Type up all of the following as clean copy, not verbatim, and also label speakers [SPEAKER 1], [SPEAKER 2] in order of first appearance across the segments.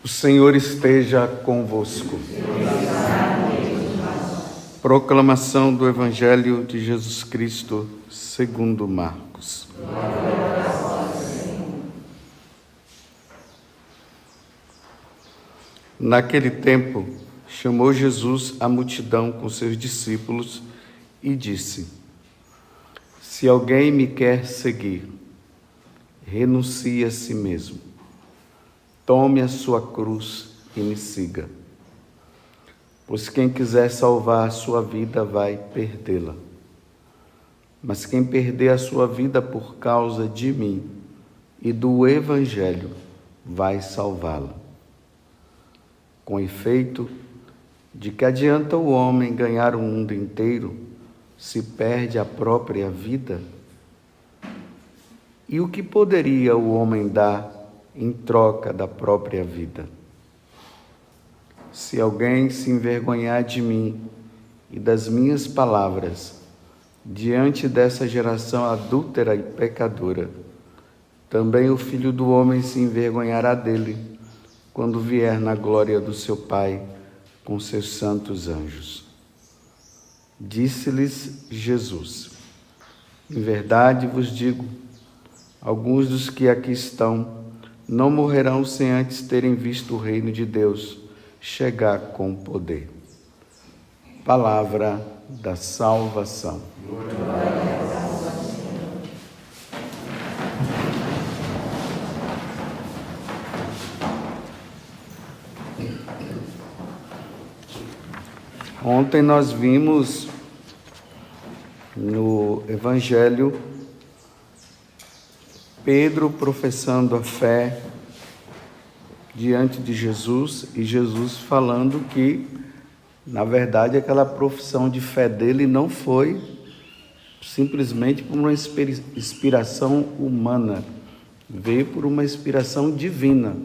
[SPEAKER 1] O Senhor esteja convosco. Proclamação do Evangelho de Jesus Cristo segundo Marcos. Naquele tempo, chamou Jesus a multidão com seus discípulos e disse: Se alguém me quer seguir, renuncie a si mesmo. Tome a sua cruz e me siga. Pois quem quiser salvar a sua vida vai perdê-la. Mas quem perder a sua vida por causa de mim e do Evangelho vai salvá-la. Com efeito, de que adianta o homem ganhar o mundo inteiro se perde a própria vida? E o que poderia o homem dar em troca da própria vida? Se alguém se envergonhar de mim e das minhas palavras, diante dessa geração adúltera e pecadora, também o Filho do Homem se envergonhará dele, quando vier na glória do seu Pai com seus santos anjos. Disse-lhes Jesus: Em verdade vos digo, alguns dos que aqui estão não morrerão sem antes terem visto o reino de Deus chegar com poder. Palavra da salvação. Ontem nós vimos no Evangelho Pedro professando a fé diante de Jesus e Jesus falando que, na verdade, aquela profissão de fé dele não foi simplesmente por uma inspiração humana, veio por uma inspiração divina.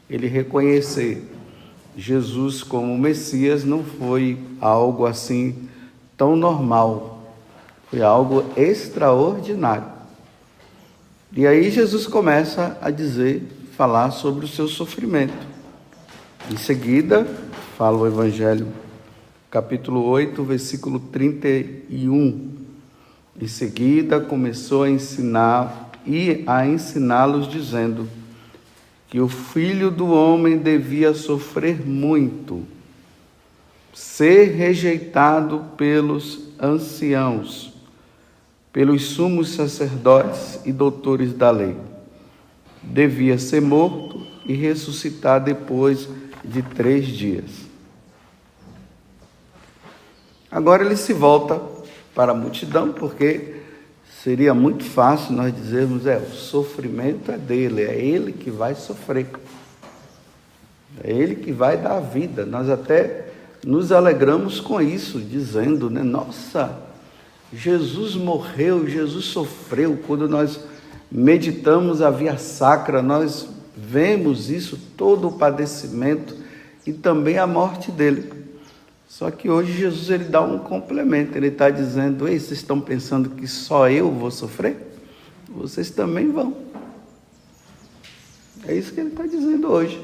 [SPEAKER 1] Ele reconhecer Jesus como Messias não foi algo assim tão normal, foi algo extraordinário. E aí Jesus começa a falar sobre o seu sofrimento. Em seguida, fala o Evangelho, capítulo 8, versículo 31. Em seguida, começou a ensiná-los, dizendo que o Filho do Homem devia sofrer muito, ser rejeitado pelos anciãos, pelos sumos sacerdotes e doutores da lei. Devia ser morto e ressuscitar depois de 3 dias. Agora ele se volta para a multidão, porque seria muito fácil nós dizermos, o sofrimento é dele, é ele que vai sofrer. É ele que vai dar a vida. Nós até nos alegramos com isso, dizendo, nossa, Jesus morreu, Jesus sofreu. Quando nós meditamos a via sacra, nós vemos isso, todo o padecimento e também a morte dele. Só que hoje Jesus ele dá um complemento, ele está dizendo, ei, vocês estão pensando que só eu vou sofrer? Vocês também vão. É isso que ele está dizendo hoje.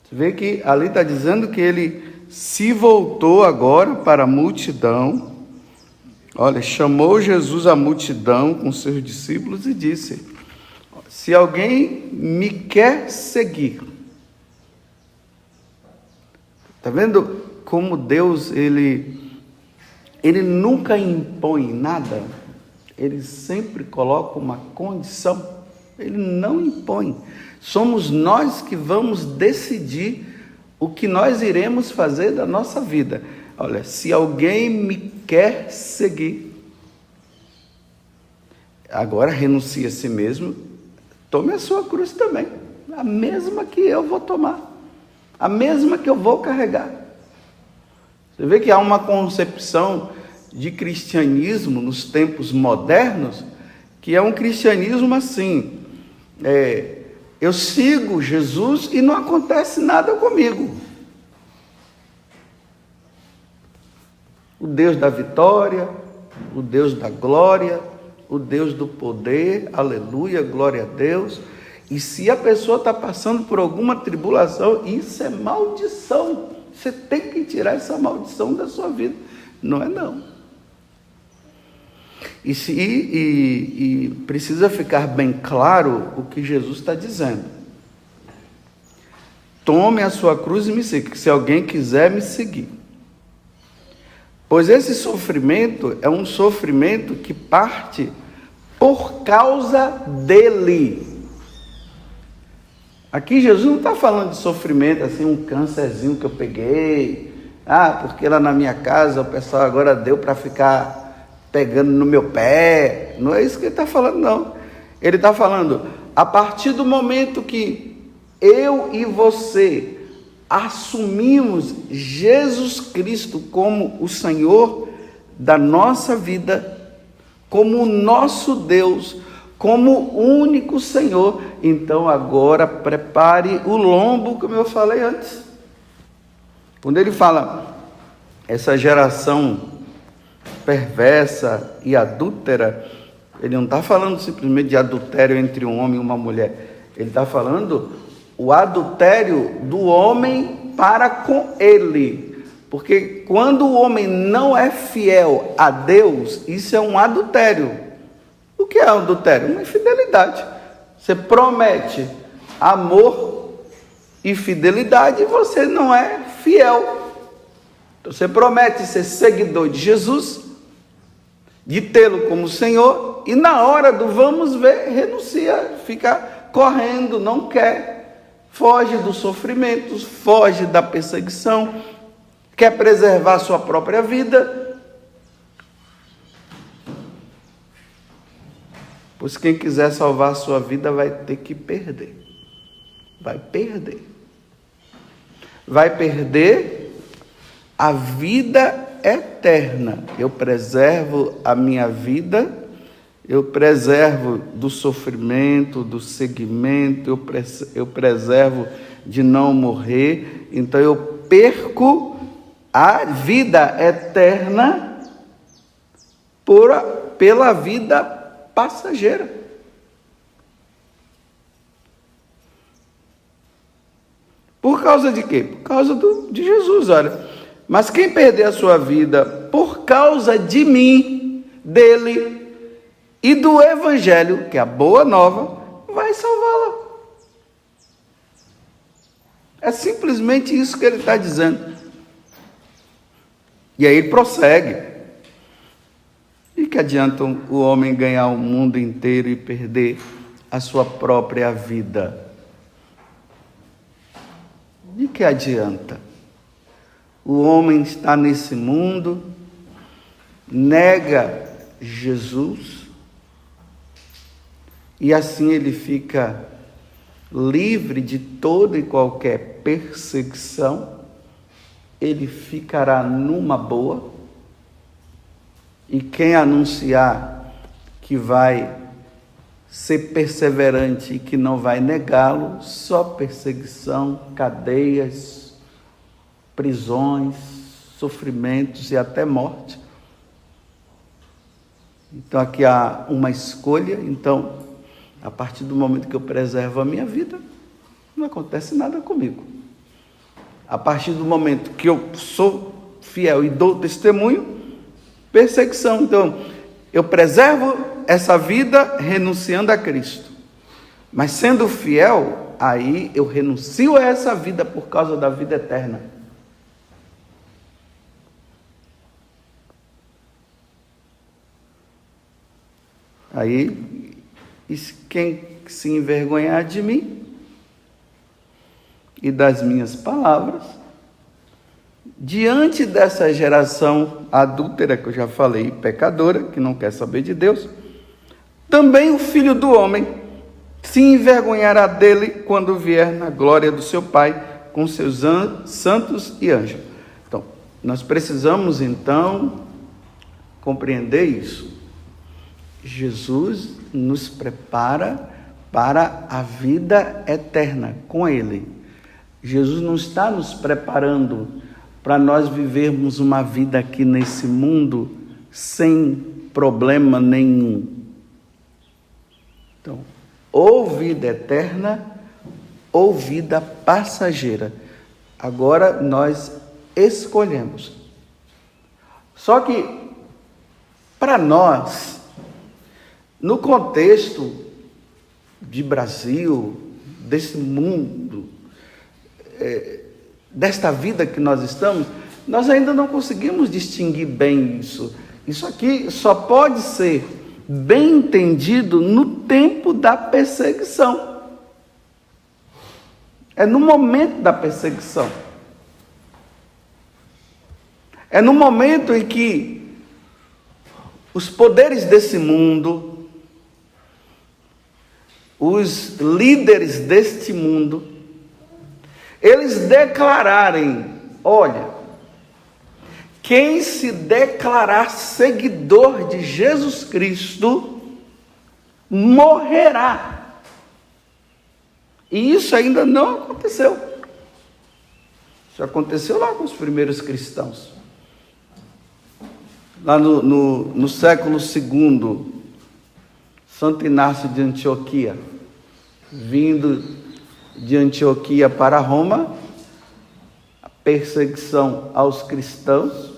[SPEAKER 1] Você vê que ali está dizendo que ele se voltou agora para a multidão. Olha, chamou Jesus a multidão com seus discípulos e disse: se alguém me quer seguir. Está vendo como Deus, ele nunca impõe nada, ele sempre coloca uma condição, ele não impõe. Somos nós que vamos decidir o que nós iremos fazer da nossa vida. Olha, se alguém me quer seguir, agora renuncie a si mesmo, tome a sua cruz também, a mesma que eu vou tomar, a mesma que eu vou carregar. Você vê que há uma concepção de cristianismo nos tempos modernos, que é um cristianismo assim, eu sigo Jesus e não acontece nada comigo. O Deus da vitória, o Deus da glória, o Deus do poder, aleluia, glória a Deus. E se a pessoa está passando por alguma tribulação, isso é maldição. Você tem que tirar essa maldição da sua vida. Não é não. E precisa ficar bem claro o que Jesus está dizendo. Tome a sua cruz e me siga, se alguém quiser me seguir. Pois esse sofrimento é um sofrimento que parte por causa dele. Aqui Jesus não está falando de sofrimento, assim, um câncerzinho que eu peguei. Porque lá na minha casa o pessoal agora deu para ficar pegando no meu pé. Não é isso que ele está falando, não. Ele está falando, a partir do momento que eu e você assumimos Jesus Cristo como o Senhor da nossa vida, como o nosso Deus, como o único Senhor, então agora prepare o lombo, como eu falei antes. Quando ele fala, essa geração perversa e adúltera, ele não está falando simplesmente de adultério entre um homem e uma mulher, ele está falando o adultério do homem para com ele. Porque quando o homem não é fiel a Deus, isso é um adultério. O que é um adultério? Uma infidelidade. Você promete amor e fidelidade e você não é fiel. Então, você promete ser seguidor de Jesus, de tê-lo como Senhor, e na hora do vamos ver, renuncia, fica correndo, não quer. Foge dos sofrimentos, foge da perseguição, quer preservar sua própria vida. Pois quem quiser salvar sua vida vai ter que perder. Vai perder. Vai perder a vida eterna. Eu preservo a minha vida, eu preservo do sofrimento, do seguimento, eu preservo de não morrer, então eu perco a vida eterna pela vida passageira. Por causa de quê? Por causa de Jesus, olha. Mas quem perder a sua vida por causa de mim, dele, e do Evangelho, que é a boa nova, vai salvá-la. É simplesmente isso que ele está dizendo. E aí ele prossegue. E que adianta o homem ganhar o mundo inteiro e perder a sua própria vida? De que adianta? O homem está nesse mundo, nega Jesus, e assim ele fica livre de toda e qualquer perseguição, ele ficará numa boa, e quem anunciar que vai ser perseverante e que não vai negá-lo, só perseguição, cadeias, prisões, sofrimentos e até morte. Então aqui há uma escolha. Então, a partir do momento que eu preservo a minha vida, não acontece nada comigo. A partir do momento que eu sou fiel e dou testemunho, perseguição. Então, eu preservo essa vida renunciando a Cristo. Mas sendo fiel, aí eu renuncio a essa vida por causa da vida eterna. Aí, quem se envergonhar de mim e das minhas palavras, diante dessa geração adúltera que eu já falei, pecadora, que não quer saber de Deus, também o Filho do Homem se envergonhará dele quando vier na glória do seu Pai com seus santos e anjos. Então, nós precisamos então compreender isso. Jesus nos prepara para a vida eterna com Ele. Jesus não está nos preparando para nós vivermos uma vida aqui nesse mundo sem problema nenhum. Então, ou vida eterna, ou vida passageira. Agora nós escolhemos. Só que, para nós, no contexto de Brasil, desse mundo, desta vida que nós estamos, nós ainda não conseguimos distinguir bem isso. Isso aqui só pode ser bem entendido no tempo da perseguição. É no momento da perseguição. É no momento em que os poderes desse mundo, os líderes deste mundo, eles declararem: olha, quem se declarar seguidor de Jesus Cristo morrerá. E isso ainda não aconteceu. Isso aconteceu lá com os primeiros cristãos. Lá no século II, Santo Inácio de Antioquia, vindo de Antioquia para Roma, a perseguição aos cristãos,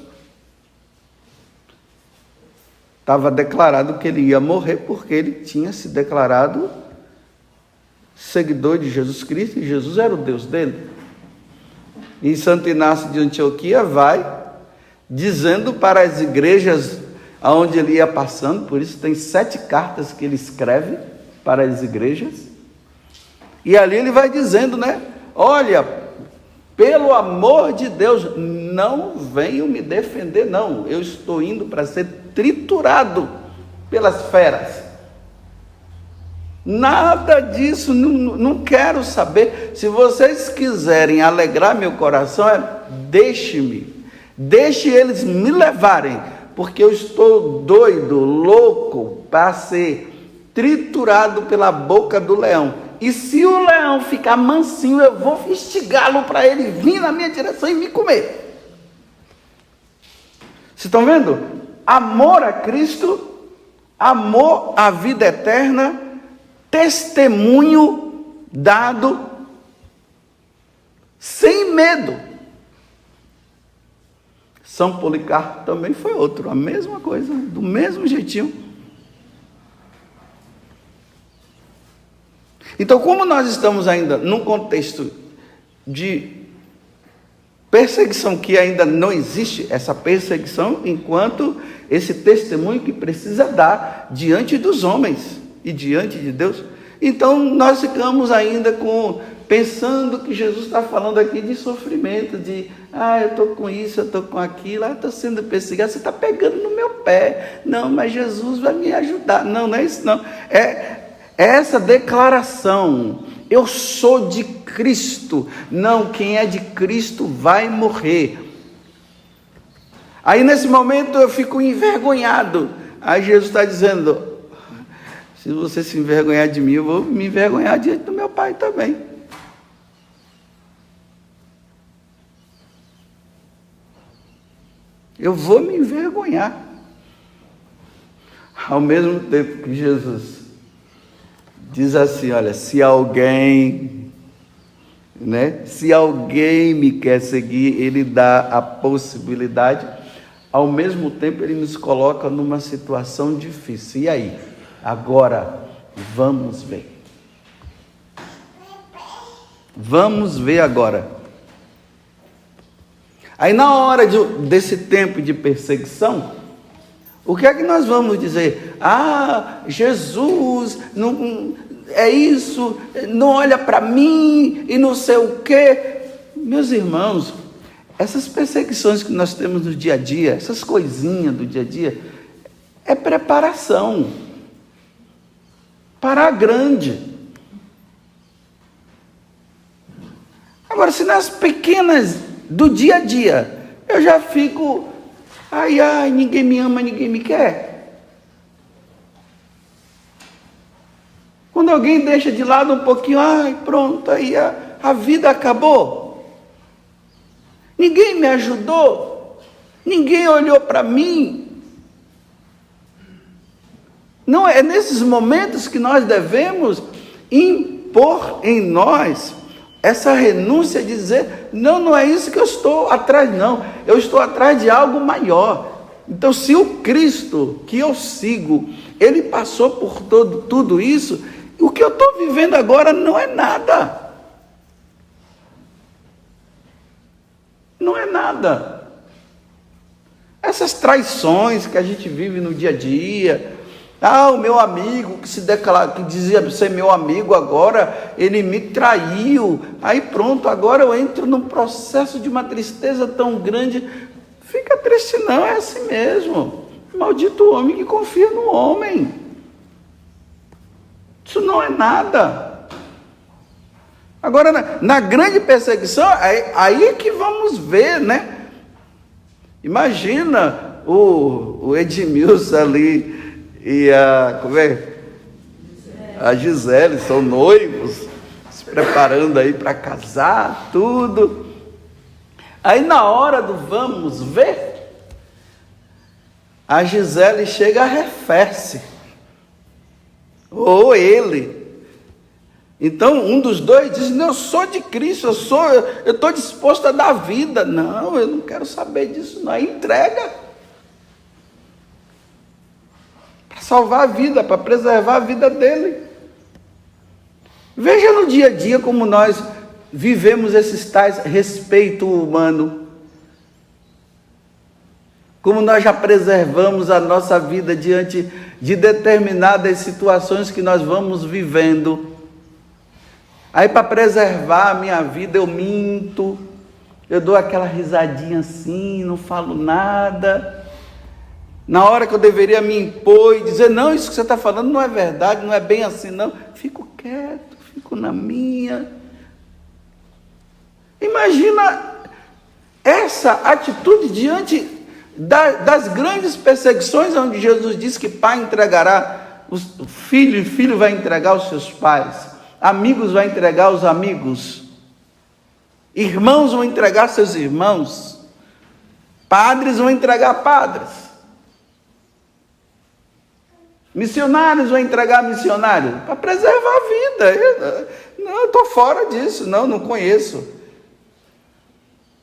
[SPEAKER 1] estava declarado que ele ia morrer porque ele tinha se declarado seguidor de Jesus Cristo, e Jesus era o Deus dele. E Santo Inácio de Antioquia vai dizendo para as igrejas aonde ele ia passando, por isso tem 7 cartas que ele escreve para as igrejas, e ali ele vai dizendo, né? Olha, pelo amor de Deus, não venham me defender, não, eu estou indo para ser triturado pelas feras. Nada disso, não quero saber. Se vocês quiserem alegrar meu coração, deixe eles me levarem, porque eu estou doido, louco, para ser triturado pela boca do leão. E se o leão ficar mansinho, eu vou instigá-lo para ele vir na minha direção e me comer. Vocês estão vendo? Amor a Cristo, amor à vida eterna, testemunho dado sem medo. São Policarpo também foi outro, a mesma coisa, do mesmo jeitinho. Então, como nós estamos ainda num contexto de perseguição que ainda não existe, essa perseguição enquanto esse testemunho que precisa dar diante dos homens e diante de Deus, então nós ficamos ainda pensando que Jesus está falando aqui de sofrimento, de eu estou com isso, eu estou com aquilo, eu estou sendo perseguido, você está pegando no meu pé, não, mas Jesus vai me ajudar. Não é isso não, é essa declaração: eu sou de Cristo. Não, quem é de Cristo vai morrer. Aí nesse momento eu fico envergonhado. Aí Jesus está dizendo: se você se envergonhar de mim, eu vou me envergonhar diante do meu Pai também. Eu vou me envergonhar. Ao mesmo tempo que Jesus diz assim: olha, se alguém me quer seguir, ele dá a possibilidade. Ao mesmo tempo ele nos coloca numa situação difícil. E aí? Agora, vamos ver. Vamos ver agora. Aí na hora desse tempo de perseguição, o que é que nós vamos dizer? Jesus, não, é isso, não olha para mim e não sei o quê. Meus irmãos, essas perseguições que nós temos no dia a dia, essas coisinhas do dia a dia, é preparação para a grande. Agora, se nas pequenas do dia a dia eu já fico, ninguém me ama, ninguém me quer. Quando alguém deixa de lado um pouquinho, pronto, aí a vida acabou. Ninguém me ajudou, ninguém olhou para mim. Não é nesses momentos que nós devemos impor em nós essa renúncia de dizer, não, não é isso que eu estou atrás, não. Eu estou atrás de algo maior. Então, se o Cristo que eu sigo, ele passou por tudo isso, o que eu estou vivendo agora não é nada. Não é nada. Essas traições que a gente vive no dia a dia, o meu amigo que dizia ser meu amigo, agora ele me traiu, aí pronto, agora eu entro num processo de uma tristeza tão grande. Fica triste não, é assim mesmo. Maldito o homem que confia no homem. Isso não é nada. Agora, na grande perseguição, aí é que vamos ver, né? Imagina o Edmilson ali e a Gisele, são noivos, se preparando aí para casar, tudo. Aí na hora do vamos ver, a Gisele chega, arrefece, ou ele. Então um dos dois diz, não, eu sou de Cristo, eu estou disposto a dar vida. Não, eu não quero saber disso não. Aí entrega, para salvar a vida, para preservar a vida dele. Veja no dia a dia como nós vivemos esses tais respeito humano, como nós já preservamos a nossa vida diante de determinadas situações que nós vamos vivendo. Aí, para preservar a minha vida, eu minto, eu dou aquela risadinha assim, não falo nada. Na hora que eu deveria me impor e dizer, não, isso que você está falando não é verdade, não é bem assim não, fico quieto, fico na minha. Imagina essa atitude diante das grandes perseguições, onde Jesus diz que pai entregará o filho, e filho vai entregar os seus pais, amigos vai entregar os amigos, irmãos vão entregar seus irmãos, padres vão entregar padres, missionários vão entregar missionários, para preservar a vida. Eu estou fora disso, não conheço.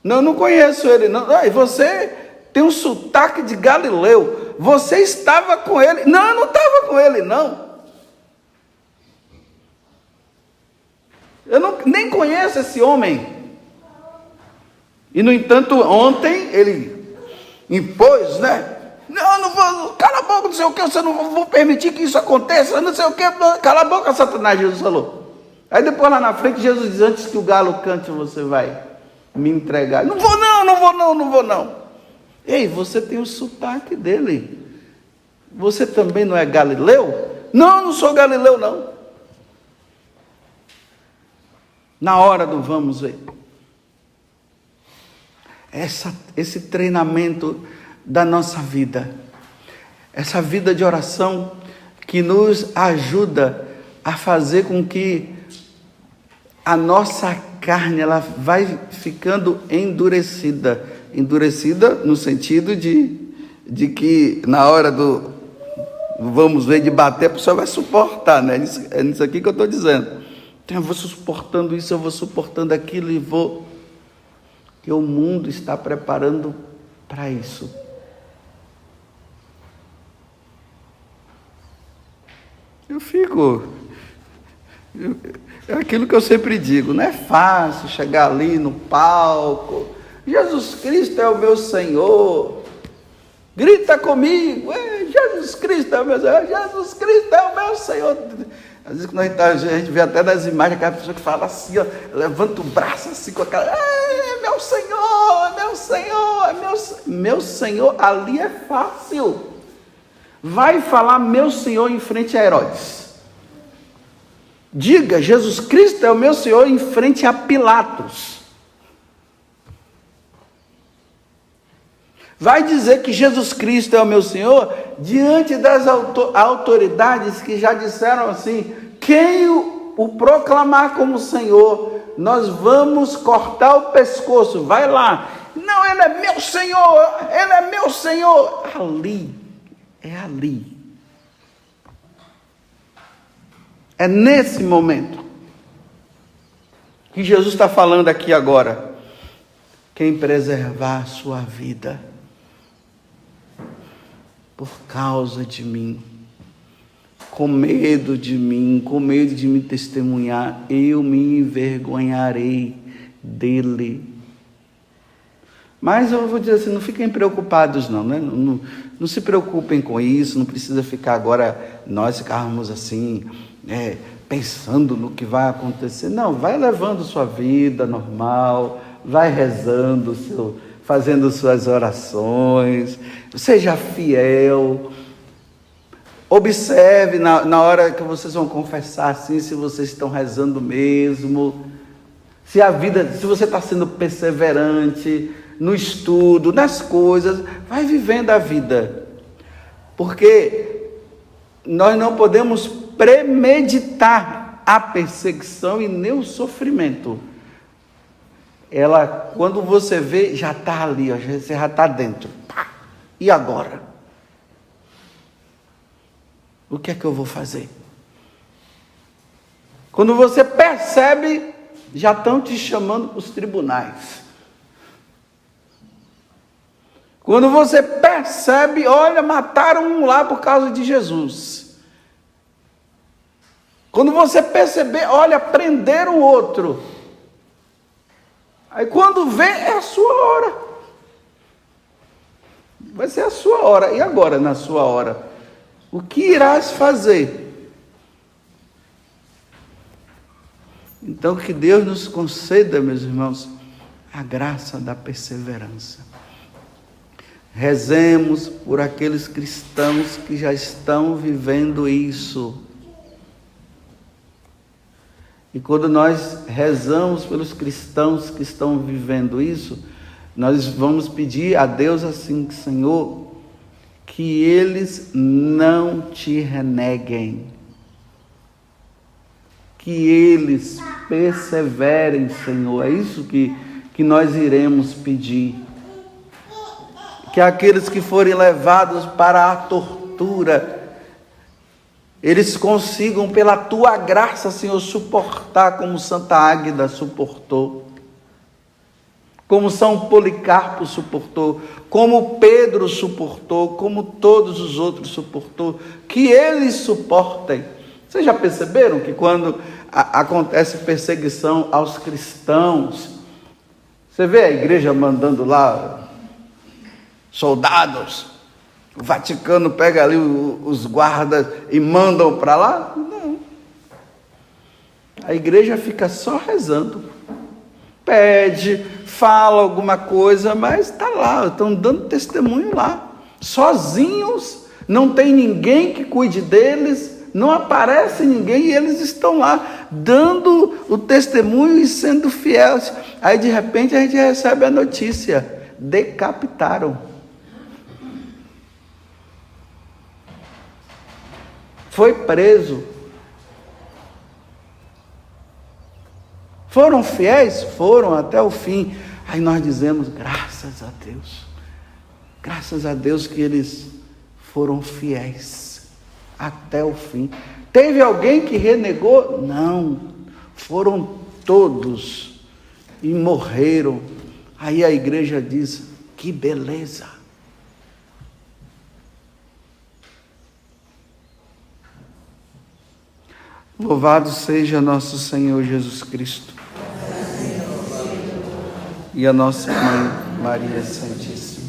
[SPEAKER 1] Não conheço ele, não. E você tem um sotaque de Galileu, você estava com ele. Não, eu não estava com ele, não. Eu nem conheço esse homem. E no entanto, ontem ele impôs, né? Não vou, cala a boca, não sei o que, eu não vou permitir que isso aconteça, não sei o que, cala a boca, Satanás, Jesus falou. Aí depois lá na frente, Jesus diz, antes que o galo cante, você vai me entregar. Não vou não. Ei, você tem o sotaque dele. Você também não é Galileu? Não sou Galileu não. Na hora do vamos ver. Esse treinamento da nossa vida. Essa vida de oração que nos ajuda a fazer com que a nossa carne, ela vai ficando endurecida no sentido de que na hora do vamos ver, de bater, a pessoa vai suportar, né? É nisso aqui que eu estou dizendo. Então eu vou suportando isso, eu vou suportando aquilo e vou, que o mundo está preparando para isso. É aquilo que eu sempre digo, não é fácil chegar ali no palco, Jesus Cristo é o meu Senhor, grita comigo, Jesus Cristo é o meu Senhor, Jesus Cristo é o meu Senhor. Às vezes quando a gente vê até nas imagens aquela pessoa que fala assim, ó, levanta o braço assim com aquela, meu Senhor, meu Senhor, meu Senhor, ali é fácil. Vai falar meu Senhor em frente a Herodes. Diga, Jesus Cristo é o meu Senhor em frente a Pilatos. Vai dizer que Jesus Cristo é o meu Senhor diante das autoridades que já disseram assim, quem o proclamar como Senhor, nós vamos cortar o pescoço, vai lá. Não, ele é meu Senhor, ele é meu Senhor. Ali. É nesse momento que Jesus está falando aqui agora. Quem preservar a sua vida por causa de mim, com medo de mim, com medo de me testemunhar, eu me envergonharei dele. Mas eu vou dizer assim, não fiquem preocupados não, né? Não se preocupem com isso, não precisa ficar agora, nós ficarmos assim, pensando no que vai acontecer. Não, vai levando sua vida normal, vai rezando, fazendo suas orações, seja fiel. Observe na hora que vocês vão confessar assim, se vocês estão rezando mesmo, se você está sendo perseverante no estudo, nas coisas, vai vivendo a vida. Porque nós não podemos premeditar a perseguição e nem o sofrimento. Ela, quando você vê, já está ali, você já está dentro. E agora? O que é que eu vou fazer? Quando você percebe, já estão te chamando para os tribunais. Quando você percebe, olha, mataram um lá por causa de Jesus. Quando você perceber, olha, prenderam outro. Aí quando vê, é a sua hora. Vai ser a sua hora. E agora, na sua hora? O que irás fazer? Então, que Deus nos conceda, meus irmãos, a graça da perseverança. Rezemos por aqueles cristãos que já estão vivendo isso. E quando nós rezamos pelos cristãos que estão vivendo isso, nós vamos pedir a Deus assim, Senhor, que eles não te reneguem, que eles perseverem, Senhor. É isso que nós iremos pedir. Que aqueles que forem levados para a tortura, eles consigam, pela tua graça, Senhor, suportar como Santa Águeda suportou, como São Policarpo suportou, como Pedro suportou, como todos os outros suportou, que eles suportem. Vocês já perceberam que quando acontece perseguição aos cristãos, você vê a igreja mandando lá soldados, o Vaticano pega ali os guardas e mandam para lá? Não. A igreja fica só rezando. Pede, fala alguma coisa, mas está lá, estão dando testemunho lá. Sozinhos, não tem ninguém que cuide deles, não aparece ninguém e eles estão lá, dando o testemunho e sendo fiéis. Aí de repente a gente recebe a notícia: decapitaram. Foi preso. Foram fiéis? Foram até o fim. Aí nós dizemos, graças a Deus que eles foram fiéis até o fim. Teve alguém que renegou? Não, foram todos e morreram. Aí a igreja diz, que beleza. Louvado seja nosso Senhor Jesus Cristo e a nossa Mãe Maria Santíssima.